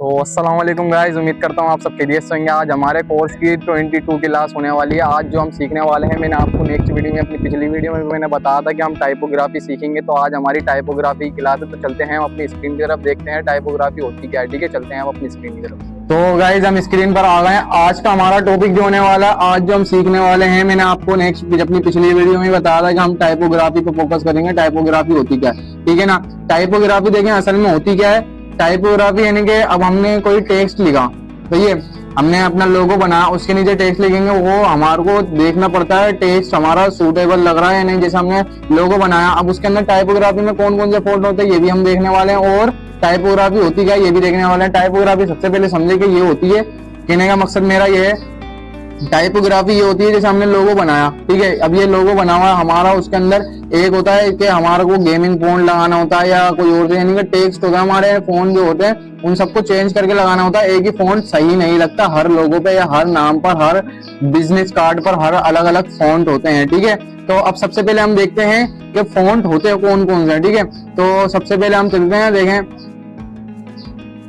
तो अस्सलाम वालेकुम गाइस, उम्मीद करता हूँ आप सब खैरियत से होंगे। आज हमारे कोर्स की 22 क्लास होने वाली है। आज जो हम सीखने वाले हैं, मैंने आपको नेक्स्ट वीडियो में, अपनी पिछली वीडियो में मैंने बताया था कि हम टाइपोग्राफी सीखेंगे। तो आज हमारी टाइपोग्राफी की क्लास है। तो चलते हैं हम अपनी स्क्रीन की तरफ, देखते हैं टाइपोग्राफी होती क्या है। ठीक है, चलते हैं हम अपनी स्क्रीन की तरफ। तो गाइज हम स्क्रीन पर आ गए हैं। आज का हमारा टॉपिक जो होने वाला है, आज जो हम सीखने वाले हैं, मैंने आपको नेक्स्ट अपनी पिछली वीडियो में बताया था कि हम टाइपोग्राफी पे फोकस करेंगे। टाइपोग्राफी होती क्या है, ठीक है ना। टाइपोग्राफी देखें असल में होती क्या है। टाइपोग्राफी यानी कि अब हमने कोई टेक्स्ट लिखा, तो ये हमने अपना लोगो बनाया, उसके नीचे टेक्स्ट लिखेंगे। वो हमारे को देखना पड़ता है टेक्स्ट हमारा सूटेबल लग रहा है या नहीं। जैसे हमने लोगो बनाया, अब उसके अंदर टाइपोग्राफी में कौन कौन से फॉन्ट होते हैं ये भी हम देखने वाले हैं, और टाइपोग्राफी होती क्या है ये भी देखने वाले हैं। टाइपोग्राफी सबसे पहले समझे कि ये होती है, कहने का मकसद मेरा ये है, टाइपोग्राफी ये होती है जैसे हमने लोगो बनाया, ठीक है। अब ये लोगो बना हुआ हमारा, उसके अंदर एक होता है कि हमारा को गेमिंग फोन लगाना होता है या कोई और, यानी कि टेक्स्ट होता है। हमारे फोन जो होते हैं उन सबको चेंज करके लगाना होता है। एक ही फोन सही नहीं लगता, हर लोगो पे या हर नाम पर, हर बिजनेस कार्ड पर हर अलग अलग फॉन्ट होते हैं, ठीक है। तो अब सबसे पहले हम देखते हैं कि फॉन्ट होते हैं कौन कौन से, ठीक है। तो सबसे पहले हम चलते हैं, देखें।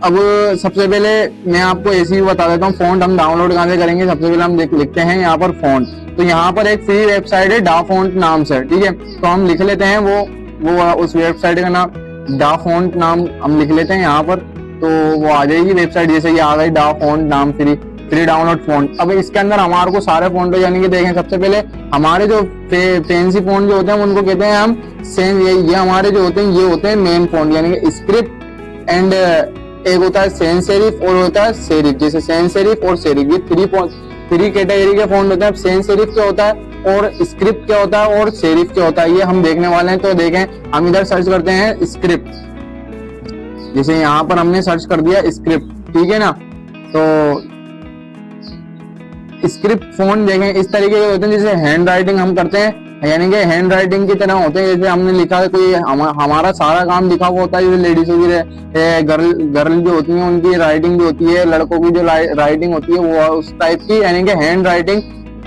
अब सबसे पहले मैं आपको ऐसे ही बता देता हूँ फॉन्ट हम डाउनलोड कहाँ से करेंगे। सबसे पहले हम लिखते हैं यहाँ पर फॉन्ट। तो यहाँ पर एक फ्री वेबसाइट है डा फॉन्ट नाम से, ठीक है। तो हम लिख लेते हैं वो उस वेबसाइट का नाम डा फॉन्ट नाम हम लिख लेते हैं यहाँ पर। तो वो आ जाएगी वेबसाइट, जैसे ये आ गई डा फॉन्ट नाम फ्री डाउनलोड फॉन्ट। अब इसके अंदर हमारे को सारे फॉन्ट यानी कि देखें, सबसे पहले हमारे जो फैंसी फॉन्ट जो होते हैं उनको कहते हैं हम ये हमारे जो होते हैं ये होते हैं मेन फॉन्ट, यानी कि स्क्रिप्ट एंड एक होता है सैंस सेरिफ और होता है सेरिफ। जैसे सैंस सेरिफ और सेरिफ ये थ्री कैटेगरी के फॉन्ट होते हैं। सैंस सेरिफ क्या होता है और स्क्रिप्ट क्या होता है और सेरिफ क्या होता है, ये हम देखने वाले हैं। तो देखें हम इधर सर्च करते हैं स्क्रिप्ट, जैसे यहाँ पर हमने सर्च कर दिया स्क्रिप्ट, ठीक है ना। तो स्क्रिप्ट फॉन्ट देखें इस तरीके के होते हैं, जैसे हैंड राइटिंग हम करते हैं, यानी कि हैंड राइटिंग की तरह होते हैं। जैसे हमने लिखा है कोई हमारा सारा काम लिखा हुआ होता है। जैसे लेडीजों की गर्ल जो होती है उनकी राइटिंग जो होती है, लड़कों की जो राइटिंग होती है वो उस टाइप की, यानी कि हैंड राइटिंग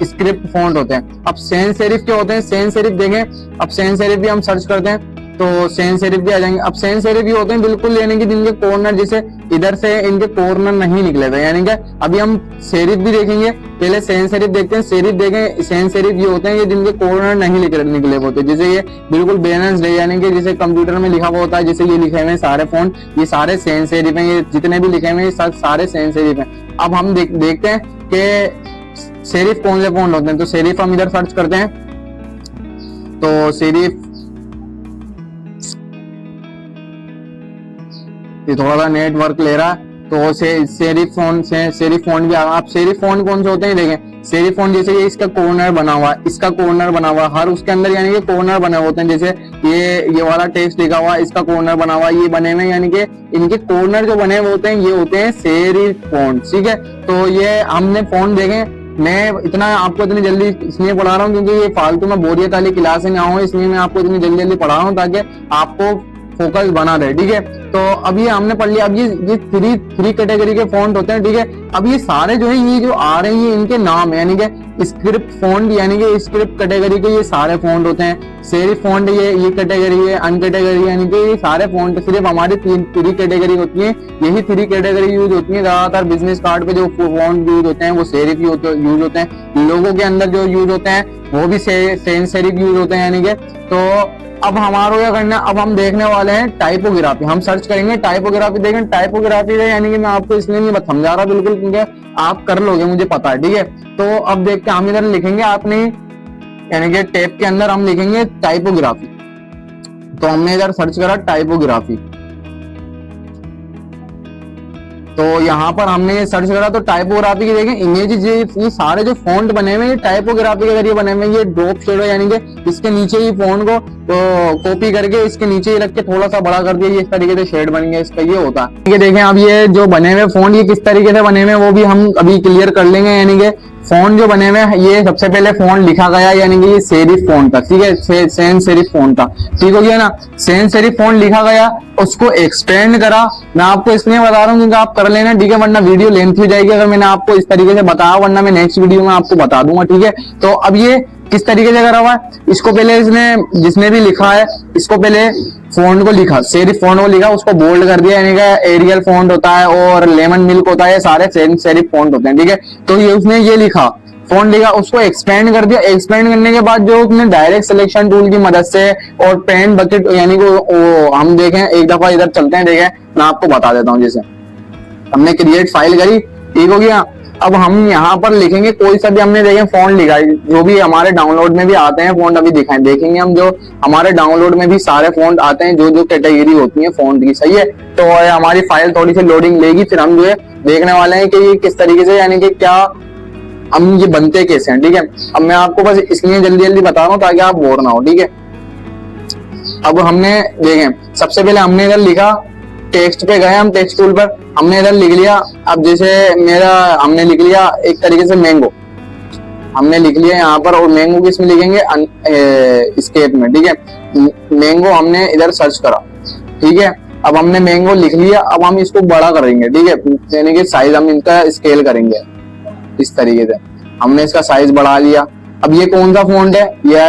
स्क्रिप्ट फॉन्ट होते हैं। अब सैंस सेरिफ क्या होते हैं, सैंस सेरिफ देखें। अब सैंस सेरिफ भी हम सर्च करते हैं तो सैंस सेरिफ भी आ जाएंगे। अब सैंस सेरिफ भी होते हैं बिल्कुल, यानी कि जिनके कॉर्नर, जैसे इधर से इनके कॉर्नर नहीं निकले थे, यानी कि अभी हम सेरिफ भी देखेंगे। पहले सैंस सेरिफ देखते हैं, सेरिफ देखें। सैंस सेरिफ ये होते हैं ये जिनके कॉर्नर नहीं निकले होते, जैसे ये बिल्कुल बैलेंस्ड है, यानी कि जैसे कंप्यूटर में लिखा हुआ होता है, जैसे ये लिखे हुए सारे फॉन्ट, ये सारे सैंस सेरिफ हैं। ये जितने भी लिखे हुए हैं सारे सैंस सेरिफ हैं। अब हम देखते हैं कि सेरिफ कौन से फॉन्ट होते हैं। तो सेरिफ हम इधर सर्च करते हैं, तो सेरिफ ये थोड़ा सा नेटवर्क ले रहा है, तो सेरिफ फॉन्ट भी आ। आप सेरिफ फॉन्ट कौन से होते हैं देखें। सेरिफ फॉन्ट जैसे ये इसका कॉर्नर बना हुआ है, इसका कॉर्नर बना हुआ है, हर उसके अंदर यानी कि कॉर्नर बने होते हैं। जैसे ये वाला टेक्स्ट लिखा हुआ है, इसका कॉर्नर बना हुआ है, ये बने हुए, यानी कि इनके कॉर्नर जो बने हुए होते हैं ये होते हैं सेरिफ फॉन्ट, ठीक है। तो ये हमने फॉन्ट देखें। मैं इतना आपको इतनी जल्दी इसलिए पढ़ा रहा हूँ क्योंकि ये फालतू में बोरियत वाली क्लास ना हो, इसलिए मैं आपको इतनी जल्दी पढ़ा रहा हूँ ताकि आपको फोकस बना रहे, ठीक है। तो अब ये हमने पढ़ लिया। अब ये थ्री कैटेगरी के फॉन्ट होते हैं, ठीक है। अब ये सारे जो है ये जो आ रहे हैं ये इनके नाम है, यानी कि स्क्रिप्ट फॉन्ट, यानी कि स्क्रिप्ट कैटेगरी के ये सारे फॉन्ट होते हैं। सेरिफ फॉन्ट ये कैटेगरी है, अन कैटेगरी, यानी कि ये सारे फॉन्ट सिर्फ हमारी थ्री कैटेगरी होती है। यही थ्री कैटेगरी यूज होती है ज्यादातर। बिजनेस कार्ड पे जो फॉन्ट यूज होते हैं वो सेरिफ यूज होते हैं। लोगों के अंदर जो यूज होते हैं वो भी सैंस सेरिफ यूज होते हैं, यानी कि। तो अब हमारा क्या करना है, अब हम देखने वाले हैं टाइपोग्राफी। हम सर्च करेंगे टाइपोग्राफी, देखें टाइपोग्राफी है, यानी कि मैं आपको इसलिए नहीं समझा रहा बिल्कुल, क्योंकि आप कर लोगे मुझे पता है, ठीक है। तो अब देखते हैं हम इधर लिखेंगे आपने, यानी कि टैब के अंदर हम लिखेंगे टाइपोग्राफी। तो हमने इधर सर्च करा टाइपोग्राफी, तो यहाँ पर हमने ये सर्च करा तो टाइपोग्राफी की देखें इमेज, ये सारे जो फॉन्ट बने हुए हैं टाइपोग्राफी के जरिए बने हुए हैं। ये ड्रॉप शेडो, यानी कि इसके नीचे ही फॉन्ट को तो कॉपी करके इसके नीचे ही रख के थोड़ा सा बड़ा कर दिया, ये इस तरीके से शेड बन गया इसका, ये होता है। ये देखें अब ये जो बने हुए फॉन्ट ये किस तरीके से बने हुए वो भी हम अभी क्लियर कर लेंगे। यानी कि फॉन्ट जो बने हुए हैं ये सबसे पहले फॉन्ट लिखा गया, यानी कि ये सेरिफ फॉन्ट था, ठीक है। सैंस सेरिफ फॉन्ट था, ठीक हो गया ना। सैंस सेरिफ फॉन्ट लिखा गया, उसको एक्सपेंड करा। मैं आपको इसलिए बता रहा हूँ क्योंकि आप कर लेना, ठीक है, वरना वीडियो लेंथ हो जाएगी अगर मैंने आपको इस तरीके से बताया, वरना मैं नेक्स्ट वीडियो में आपको बता दूंगा, ठीक है। तो अब ये किस तरीके से करा हुआ है, इसको पहले इसने जिसने भी लिखा है इसको पहले फॉन्ट को लिखा, सेरिफ फॉन्ट को लिखा, उसको बोल्ड कर दिया, यानी कि एरियल फॉन्ट होता है और लेमन मिल्क होता है, सारे सेरिफ फॉन्ट होते हैं, ठीक है। तो ये उसने ये लिखा, फॉन्ट लिखा, उसको एक्सपेंड कर दिया। एक्सपेंड करने के बाद जो उसने डायरेक्ट सिलेक्शन टूल की मदद से और पेन बकेट यानी कि हम देखें, एक दफा इधर चलते हैं, देखें मैं आपको बता देता हूँ। जैसे हमने क्रिएट फाइल करी, ठीक हो गया। अब हम यहाँ पर लिखेंगे कोई सा भी, हमने देखें फॉन्ट लिखा है, जो भी हमारे डाउनलोड में भी आते हैं फॉन्ट, अभी दिखाएं देखेंगे हम, जो हमारे डाउनलोड में भी सारे फॉन्ट आते हैं, जो जो कैटेगरी होती है फॉन्ट की, सही है। तो हमारी फाइल थोड़ी सी लोडिंग लेगी, फिर हम जो है देखने वाले हैं कि ये किस तरीके से, यानी कि क्या हम ये बनते कैसे हैं, ठीक है। अब मैं आपको बस इसलिए जल्दी जल्दी बता रहा हूँ ताकि आप बोर ना हो, ठीक है। अब हमने देखें, सबसे पहले हमने इधर लिखा, टेक्स्ट पे गए हम, टेक्स्ट टूल पर हमने इधर लिख लिया। अब जैसे हमने लिख लिया एक तरीके से मैंगो, हमने लिख लिया यहाँ पर, और मैंगो किस में लिखेंगे, स्केप में, ठीक है। मैंगो हमने इधर सर्च करा, ठीक है। अब हमने मैंगो लिख लिया, अब हम इसको बड़ा करेंगे, ठीक है, यानी कि साइज हम इनका स्केल करेंगे इस तरीके से, हमने इसका साइज बढ़ा लिया। अब ये कौन सा फॉन्ट है, ये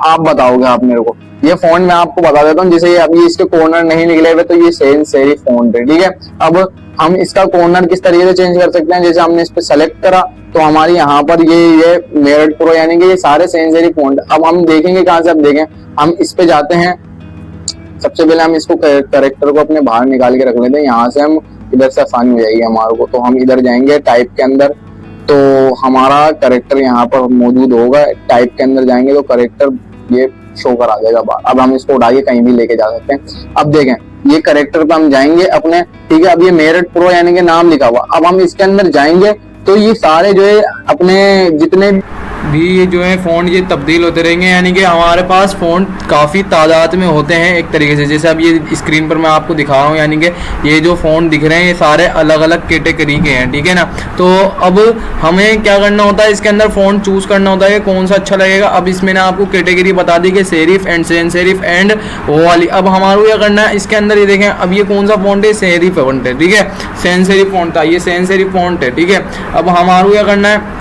आप बताओगे आप मेरे को, ये फॉन्ट मैं आपको बता देता हूँ। जैसे अभी इसके कॉर्नर नहीं निकले हुए, तो ये सैंस सेरिफ फॉन्ट है, ठीक है। अब हम इसका कॉर्नर किस तरीके से चेंज कर सकते हैं, जैसे हमने इस पे सेलेक्ट करा तो हमारी यहाँ पर ये मेरठ प्रो, यानी कि ये सारे सैंस सेरिफ फॉन्ट। अब हम देखेंगे कहाँ से, अब देखें हम इस पे जाते हैं, सबसे पहले हम इसको कैरेक्टर को अपने बाहर निकाल के रख लेते हैं, यहाँ से हम इधर से आसानी हो जाएगी हमारे को। तो हम इधर जाएंगे टाइप के अंदर, तो हमारा कैरेक्टर यहाँ पर मौजूद होगा, टाइप के अंदर जाएंगे तो कैरेक्टर ये शो करा देगा बाहर। अब हम इसको उठा के कहीं भी लेके जा सकते हैं। अब देखें ये कैरेक्टर पे हम जाएंगे अपने, ठीक है। अब ये मेरठ प्रो यानी कि नाम लिखा हुआ, अब हम इसके अंदर जाएंगे तो ये सारे जो है अपने जितने भी ये जो है फ़ॉन्ट ये तब्दील होते रहेंगे, यानी कि हमारे पास फ़ॉन्ट काफ़ी तादाद में होते हैं एक तरीके से। जैसे अब ये स्क्रीन पर मैं आपको दिखा रहा हूँ, यानी कि ये जो फ़ॉन्ट दिख रहे हैं ये सारे अलग अलग कैटेगरी के हैं, ठीक है ना। तो अब हमें क्या करना होता है, इसके अंदर फ़ॉन्ट चूज़ करना होता है कौन सा अच्छा लगेगा। अब इसमें ना आपको कैटेगरी बता दी कि serif and sans serif and वो वाली। अब हमारे क्या करना है, इसके अंदर ये देखें, अब ये कौन सा फ़ॉन्ट है, सेरिफ फ़ॉन्ट है, ठीक है। सैंस सेरिफ फ़ॉन्ट था, ये सैंस सेरिफ फ़ॉन्ट है, ठीक है। अब हमारे क्या करना है,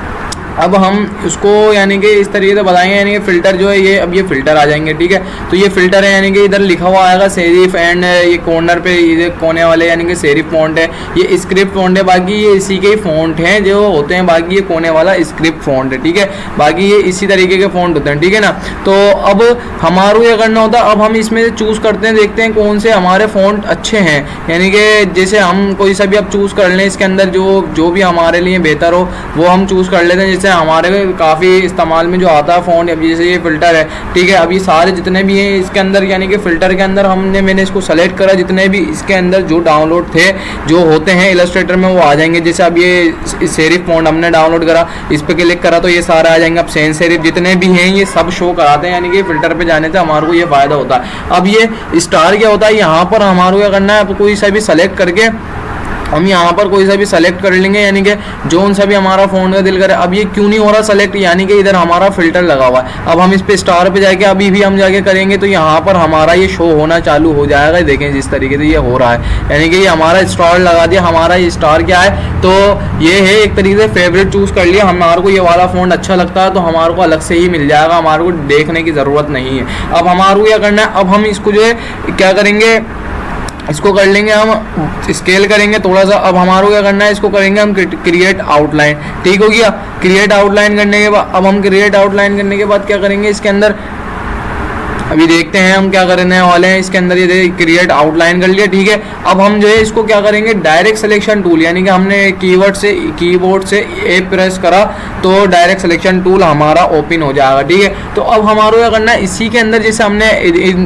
अब हम उसको यानी कि इस तरीके से बताएंगे, यानी कि फ़िल्टर जो है ये, अब ये फ़िल्टर आ जाएंगे, ठीक है। तो ये फ़िल्टर है, यानी कि इधर लिखा हुआ आएगा सेरिफ एंड ये कॉर्नर पे ये कोने वाले यानी कि सेरिफ फ़ॉन्ट है, ये स्क्रिप्ट फ़ॉन्ट है, बाकी ये इसी के ही फ़ॉन्ट हैं जो होते हैं, बाकी ये कोने वाला स्क्रिप्ट फ़ॉन्ट है, ठीक है। बाकी ये इसी तरीके के फ़ॉन्ट होते हैं, ठीक है ना। तो अब हमारा ये करना होता है, अब हम इसमें से चूज़ करते हैं, देखते हैं कौन से हमारे फ़ॉन्ट अच्छे हैं, यानी कि जैसे हम कोई सा भी अब चूज़ कर लें, इसके अंदर जो भी हमारे लिए बेहतर हो वो हम चूज़ कर लेते हैं। जैसे हमारे काफ़ी इस्तेमाल में जो आता है फ़ॉन्ट, अब जैसे ये फ़िल्टर है, ठीक है। अब ये सारे जितने भी हैं इसके अंदर, यानी कि फ़िल्टर के अंदर मैंने इसको सेलेक्ट करा, जितने भी इसके अंदर जो डाउनलोड थे जो होते हैं इलस्ट्रेटर में वो आ जाएंगे। जैसे अब ये सेरिफ फ़ॉन्ट हमने डाउनलोड करा, इस पर क्लिक करा तो ये सारे आ जाएंगे। अब सैंस सेरिफ जितने भी हैं ये सब शो कराते हैं, यानी कि फ़िल्टर पर जाने से हमारे को ये फ़ायदा होता है। अब ये स्टार क्या होता है, यहाँ पर हमारे को क्या करना है, कोई सा भी सेलेक्ट करके हम यहाँ पर कोई सा भी सेलेक्ट कर लेंगे, यानी कि जो उन सा भी हमारा फ़ोन का दिल करे। अब ये क्यों नहीं हो रहा सेलेक्ट, यानी कि इधर हमारा फ़िल्टर लगा हुआ है। अब हम इस पे स्टार पे जाके अभी भी हम जाके करेंगे तो यहाँ पर हमारा ये शो होना चालू हो जाएगा। देखें जिस तरीके से ये हो रहा है, यानी कि ये हमारा स्टार लगा दिया। हमारा ये स्टार क्या है, तो ये है एक तरीके से फेवरेट चूज़ कर लिया। हमारे को ये वाला फ़ोन अच्छा लगता है तो हमारे को अलग से ही मिल जाएगा, हमारे को देखने की ज़रूरत नहीं है। अब हमारे को क्या करना है, अब हम इसको जो है क्या करेंगे, इसको कर लेंगे हम स्केल करेंगे थोड़ा सा। अब हमारा क्या करना है, इसको करेंगे हम क्रिएट आउटलाइन, ठीक हो गया। क्रिएट आउटलाइन करने के बाद अब हम क्रिएट आउटलाइन करने के बाद क्या करेंगे, इसके अंदर अभी देखते हैं हम क्या करने वाले हैं। इसके अंदर ये क्रिएट आउटलाइन कर लिया, ठीक है। अब हम जो है इसको क्या करेंगे, डायरेक्ट सिलेक्शन टूल, यानी कि हमने कीबोर्ड से ए प्रेस करा तो डायरेक्ट सिलेक्शन टूल हमारा ओपन हो जाएगा, ठीक है। तो अब हमारा क्या करना है, इसी के अंदर जैसे हमने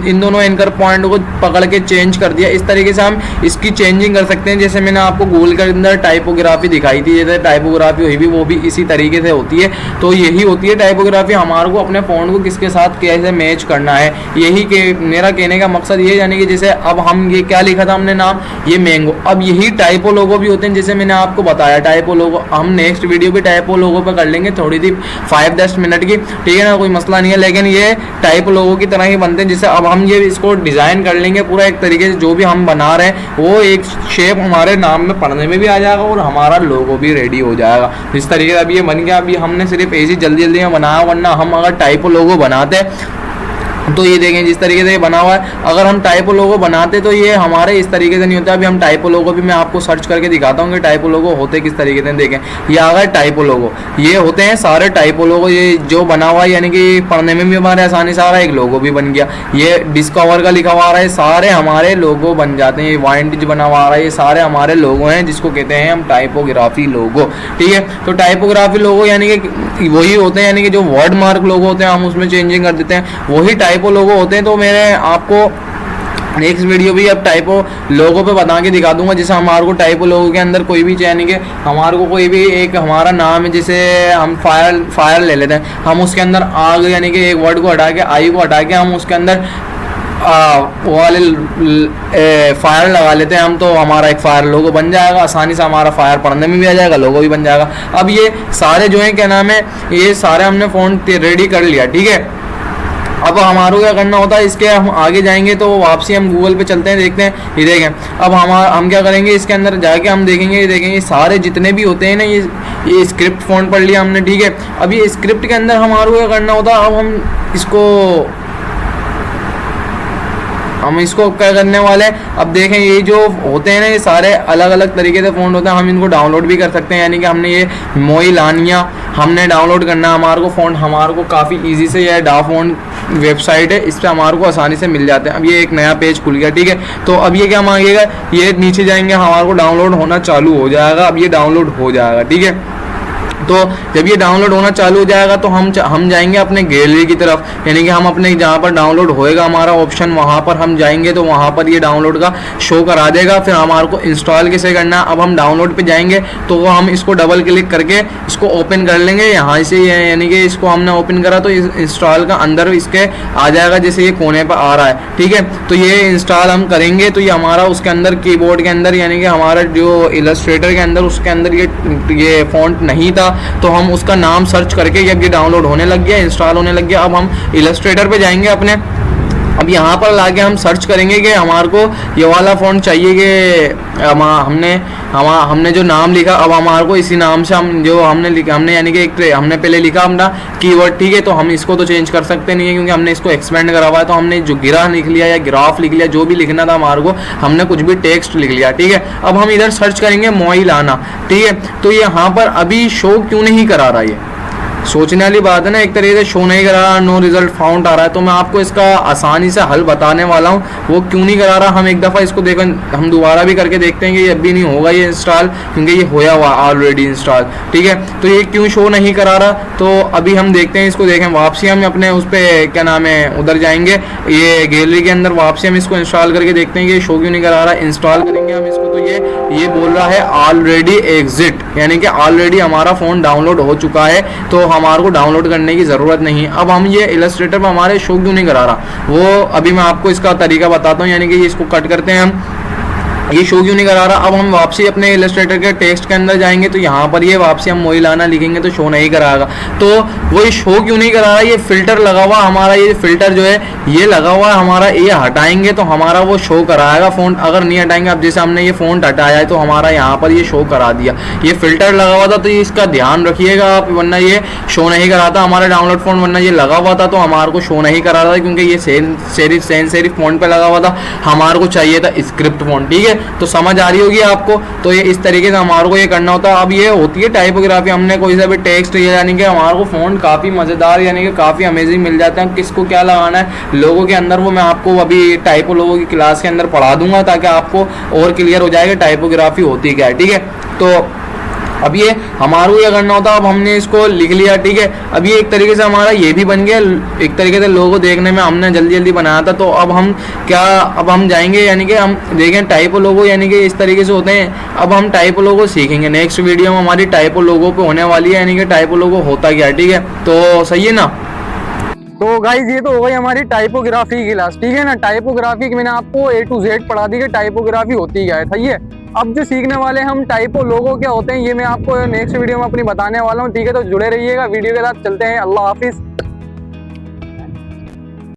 इन दोनों एंकर पॉइंट को पकड़ के चेंज कर दिया, इस तरीके से हम इसकी चेंजिंग कर सकते हैं। जैसे मैंने आपको गूगल के अंदर टाइपोग्राफी दिखाई थी, जैसे टाइपोग्राफी हुई भी वो भी इसी तरीके से होती है। तो यही होती है टाइपोग्राफी, हमारे को अपने फ़ॉन्ट को किसके साथ कैसे मैच करना है। है। यही के मेरा कहने का मकसद ये, यानी कि जैसे अब हम ये क्या लिखा था हमने नाम, ये मैंगो, अब यही टाइपो लोगो भी होते हैं जैसे मैंने आपको बताया। टाइपो लोगो हम नेक्स्ट वीडियो भी टाइपो लोगो पे कर लेंगे, थोड़ी सी 5-10 मिनट की, ठीक है ना, कोई मसला नहीं है। लेकिन ये टाइपो लोगो की तरह ही बनते हैं। जैसे अब हम ये इसको डिज़ाइन कर लेंगे पूरा एक तरीके से, जो भी हम बना रहे हैं वो एक शेप हमारे नाम में पढ़ने में भी आ जाएगा और हमारा लोगो भी रेडी हो जाएगा। इस तरीके से अब ये बन गया। अभी हमने सिर्फ ऐसी जल्दी जल्दी में बनाया, वरना हम अगर टाइपो लोगो बनाते तो ये देखें जिस तरीके से ये बना हुआ है, अगर हम टाइपो लोगो बनाते तो ये हमारे इस तरीके से नहीं होता। अभी हम टाइपो लोगो भी मैं आपको सर्च करके दिखाता हूँ कि टाइपो लोगो होते किस तरीके से। देखें ये आ गए टाइपो लोगो, ये होते हैं सारे टाइपो लोगो, ये जो बना हुआ है, यानी कि पढ़ने में भी हमारे आसानी से आ रहा है। एक लोगो भी बन गया, ये डिस्कवर का लिखा हुआ आ रहा है, सारे हमारे लोगो बन जाते हैं। ये वाइंडिज बना हुआ आ रहा है, ये सारे हमारे लोगो हैं जिसको कहते हैं हम टाइपोग्राफी लोगो, ठीक है। तो टाइपोग्राफी लोगो यानी कि वही होते हैं, यानी कि जो वर्ड मार्क लोगो होते हैं हम उसमें चेंजिंग कर देते हैं, वही टाइपो लोगो होते हैं। तो मैंने आपको नेक्स्ट वीडियो भी अब टाइपो लोगो पे बता के दिखा दूंगा। जैसे हमारे को टाइपो लोगो के अंदर कोई भी, यानी कि हमारे को कोई भी एक हमारा नाम है, जैसे हम फायर ले लेते हैं, हम उसके अंदर आग यानी कि एक वर्ड को हटा के, आई को हटा के हम उसके अंदर वो वाले फायर लगा लेते हैं हम, तो हमारा एक फायर लोगो बन जाएगा। आसानी से हमारा फायर पढ़ने में भी आ जाएगा, लोगो भी बन जाएगा। अब ये सारे जो है क्या नाम है, ये सारे हमने फ़ॉन्ट रेडी कर लिया, ठीक है। अब हमारे क्या करना होता है, इसके हम आगे जाएंगे तो वापसी हम गूगल पे चलते हैं, देखते हैं। ये देखें अब हम क्या करेंगे, इसके अंदर जाके हम देखेंगे, ये देखेंगे सारे जितने भी होते हैं ना, ये स्क्रिप्ट फ़ॉन्ट पढ़ लिया हमने, ठीक है। अब ये स्क्रिप्ट के अंदर हमारे को क्या करना होता है, अब हम इसको क्या करने वाले हैं। अब देखें ये जो होते हैं ना, ये सारे अलग अलग तरीके से फ़ॉन्ट होते हैं, हम इनको डाउनलोड भी कर सकते हैं। यानी कि हमने ये मोइलानिया हमने डाउनलोड करना है, हमारे को फ़ॉन्ट हमारे को काफ़ी इजी से, यह डा फ़ॉन्ट वेबसाइट है, इस पर हमारे को आसानी से मिल जाते हैं। अब ये एक नया पेज खुल गया, ठीक है। तो अब ये क्या मांगेगा, ये नीचे जाएंगे, हमारे को डाउनलोड होना चालू हो जाएगा। अब ये डाउनलोड हो जाएगा, ठीक है। तो जब ये डाउनलोड होना चालू हो जाएगा तो हम जाएंगे अपने गैलरी की तरफ, यानी कि हम अपने जहाँ पर डाउनलोड होएगा हमारा ऑप्शन, वहाँ पर हम जाएंगे तो वहाँ पर ये डाउनलोड का शो करा देगा। फिर हमारे को इंस्टॉल कैसे करना है, अब हम डाउनलोड पे जाएंगे तो वो हम इसको डबल क्लिक करके इसको ओपन कर लेंगे यहाँ से, यानी कि इसको हमने ओपन करा तो इंस्टॉल का अंदर इसके आ जाएगा, जैसे ये कोने पर आ रहा है, ठीक है। तो ये इंस्टॉल हम करेंगे तो ये हमारा उसके अंदर कीबोर्ड के अंदर, यानी कि हमारा जो इलस्ट्रेटर के अंदर, उसके अंदर ये फ़ॉन्ट नहीं था, तो हम उसका नाम सर्च करके, जब ये डाउनलोड होने लग गया, इंस्टॉल होने लग गया, अब हम इलस्ट्रेटर पे जाएंगे अपने। अब यहाँ पर लाके हम सर्च करेंगे कि हमारे को ये वाला फ़ॉन्ट चाहिए, कि हमने जो नाम लिखा, अब हमारे को इसी नाम से हम जो हमने लिखा, हमने यानी कि हमने पहले लिखा अपना कीवर्ड, ठीक है। तो हम इसको तो चेंज कर सकते नहीं है क्योंकि हमने इसको एक्सपेंड करा हुआ है। तो हमने जो गिरा लिख लिया या ग्राफ लिख लिया, जो भी लिखना था हमारे को, हमने कुछ भी टेक्स्ट लिख लिया, ठीक है। अब हम इधर सर्च करेंगे मोइलाना, ठीक है। तो यहाँ पर अभी शो क्यों नहीं करा रहा, ये सोचने वाली बात है ना, एक तरीके से शो नहीं करा रहा, नो रिजल्ट फाउंड आ रहा है। तो मैं आपको इसका आसानी से हल बताने वाला हूँ, वो क्यों नहीं करा रहा। हम एक दफ़ा इसको हम दोबारा भी करके देखते हैं कि ये अभी नहीं होगा ये इंस्टॉल, क्योंकि ये होया हुआ ऑलरेडी इंस्टॉल, ठीक है। तो ये क्यों शो नहीं करा रहा, तो अभी हम देखते हैं इसको। देखें वापसी हम अपने उस पर क्या नाम है, उधर जाएंगे ये गैलरी के अंदर, वापसी हम इसको इंस्टॉल करके देखते हैं कि ये शो क्यों नहीं करा रहा। इंस्टॉल करेंगे हम इसको तो ये बोल रहा है ऑलरेडी एग्जिट, यानी कि ऑलरेडी हमारा फ़ोन डाउनलोड हो चुका है, तो हमारे को डाउनलोड करने की ज़रूरत नहीं है। अब हम ये इलस्ट्रेटर पर हमारे शो क्यों नहीं करा रहा, वो अभी मैं आपको इसका तरीका बताता हूँ। यानी कि इसको कट करते हैं हम, ये शो क्यों नहीं करा रहा। अब हम वापसी अपने इलस्ट्रेटर के टेक्स्ट के अंदर जाएंगे तो यहाँ पर ये वापसी हम मोइलाना लिखेंगे तो शो नहीं कराएगा। तो वो ये शो क्यों नहीं करा रहा, ये फ़िल्टर लगा हुआ हमारा, ये फ़िल्टर जो है ये लगा हुआ हमारा, ये हटाएंगे तो हमारा वो शो कराएगा फ़ॉन्ट। अगर नहीं हटाएंगे, अब जैसे हमने ये फ़ॉन्ट हटाया है तो हमारा यहाँ पर ये शो करा दिया, ये फ़िल्टर लगा हुआ था, तो इसका ध्यान रखिएगा आप, वरना ये शो नहीं कराता हमारा डाउनलोड फ़ॉन्ट, वरना ये लगा हुआ था तो हमारे को शो नहीं करा रहा था, क्योंकि ये सेंस सेरिफ फ़ॉन्ट पर लगा हुआ था, हमारे को चाहिए था स्क्रिप्ट फ़ॉन्ट, ठीक है। तो समझ आ रही होगी आपको। तो ये इस तरीके से हमारे को ये करना होता है। अब ये होती है टाइपोग्राफी, हमने कोई सा भी टेक्स्ट, यानी कि हमारे को फ़ॉन्ट काफ़ी मज़ेदार, यानी कि काफ़ी अमेजिंग मिल जाते हैं। किसको क्या लगाना है लोगों के अंदर, वो मैं आपको अभी टाइपो लोगों की क्लास के अंदर पढ़ा दूंगा, ताकि आपको और क्लियर हो जाएगा टाइपोग्राफी होती क्या है, ठीक है। तो अब ये हमारे को ये करना होता है। अब हमने इसको लिख लिया, ठीक है। अब ये एक तरीके से हमारा ये भी बन गया, एक तरीके से लोगो देखने में हमने जल्दी जल्दी बनाया था। तो अब हम जाएंगे, यानी कि हम देखें टाइपो लोगो, यानी कि इस तरीके से होते हैं। अब हम टाइपो लोगो सीखेंगे, नेक्स्ट वीडियो में हमारी टाइपो लोगो पे होने वाली है, यानी कि टाइपो लोगो होता क्या है, ठीक है। तो सही है ना। तो गाइज ये तो हो गई हमारी टाइपोग्राफी की क्लास, ठीक है ना। टाइपोग्राफी की मैंने आपको A to Z पढ़ा दी कि टाइपोग्राफी होती क्या है, सही है। अब जो सीखने वाले हम टाइपो लोगो क्या होते हैं ये मैं आपको नेक्स्ट वीडियो में अपनी बताने वाला हूँ, ठीक है। तो जुड़े रहिएगा वीडियो के साथ, चलते हैं, अल्लाह हाफिज।